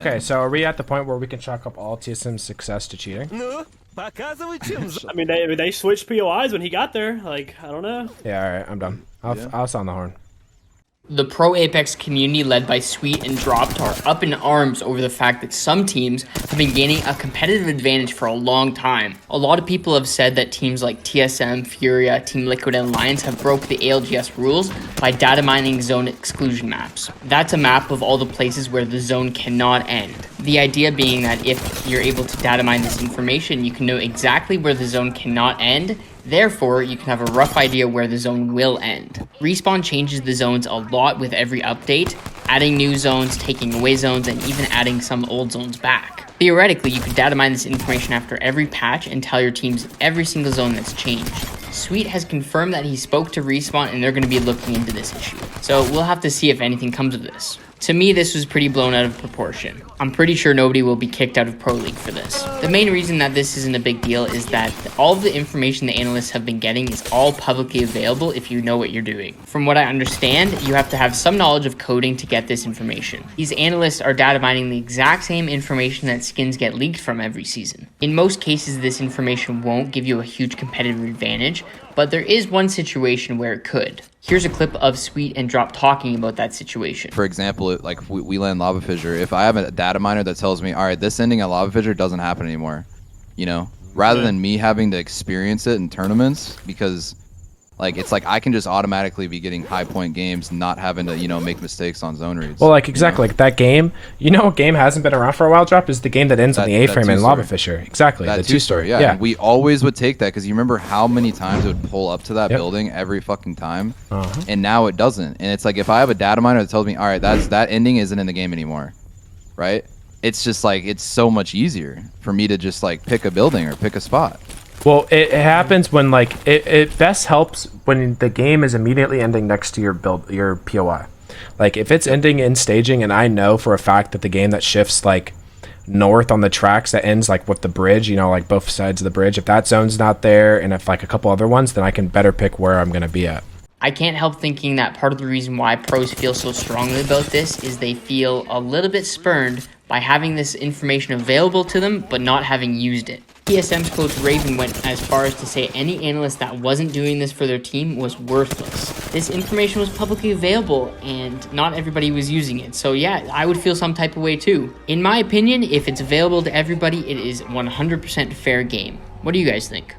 Okay, so are we at the point where we can chalk up all TSM's success to cheating? I mean, they switched POIs when he got there. Like, I don't know. Yeah, all right, I'm done. I'll sound the horn. The Pro Apex community led by Sweet and Dropped are up in arms over the fact that some teams have been gaining a competitive advantage for a long time. A lot of people have said that teams like TSM, Furia, Team Liquid, and Alliance have broke the ALGS rules by data mining zone exclusion maps. That's a map of all the places where the zone cannot end. The idea being that if you're able to data mine this information, you can know exactly where the zone cannot end. Therefore, you can have a rough idea where the zone will end. Respawn changes the zones a lot with every update, adding new zones, taking away zones, and even adding some old zones back. Theoretically, you could data mine this information after every patch and tell your teams every single zone that's changed. Sweet has confirmed that he spoke to Respawn and they're going to be looking into this issue. So we'll have to see if anything comes of this. To me, this was pretty blown out of proportion. I'm pretty sure nobody will be kicked out of Pro League for this. The main reason that this isn't a big deal is that all of the information the analysts have been getting is all publicly available if you know what you're doing. From what I understand, you have to have some knowledge of coding to get this information. These analysts are data mining the exact same information that skins get leaked from every season. In most cases, this information won't give you a huge competitive advantage, but there is one situation where it could. Here's a clip of Sweet and Drop talking about that situation. For example, like we land Lava Fissure. If I have a data miner that tells me, all right, this ending at Lava Fissure doesn't happen anymore, you know, rather than me having to experience it in tournaments, because like it's like I can just automatically be getting high point games, not having to, you know, make mistakes on zone reads. Well, like exactly, like that game. You know, what game hasn't been around for a while. Drop is the game that ends on the A-frame in Lava Fissure. Exactly, that the two-story. Yeah, and we always would take that because you remember how many times it would pull up to that building every fucking time, and now it doesn't. And it's like if I have a data miner that tells me, all right, that ending isn't in the game anymore, right? It's just like it's so much easier for me to just like pick a building or pick a spot. Well, it happens when like it best helps when the game is immediately ending next to your POI. Like if it's ending in staging and I know for a fact that the game that shifts like north on the tracks that ends like with the bridge, you know, like both sides of the bridge, if that zone's not there and if like a couple other ones, then I can better pick where I'm going to be at. I can't help thinking that part of the reason why pros feel so strongly about this is they feel a little bit spurned by having this information available to them but not having used it. TSM's coach Raven went as far as to say any analyst that wasn't doing this for their team was worthless. This information was publicly available and not everybody was using it. So yeah, I would feel some type of way too. In my opinion, if it's available to everybody, it is 100% fair game. What do you guys think?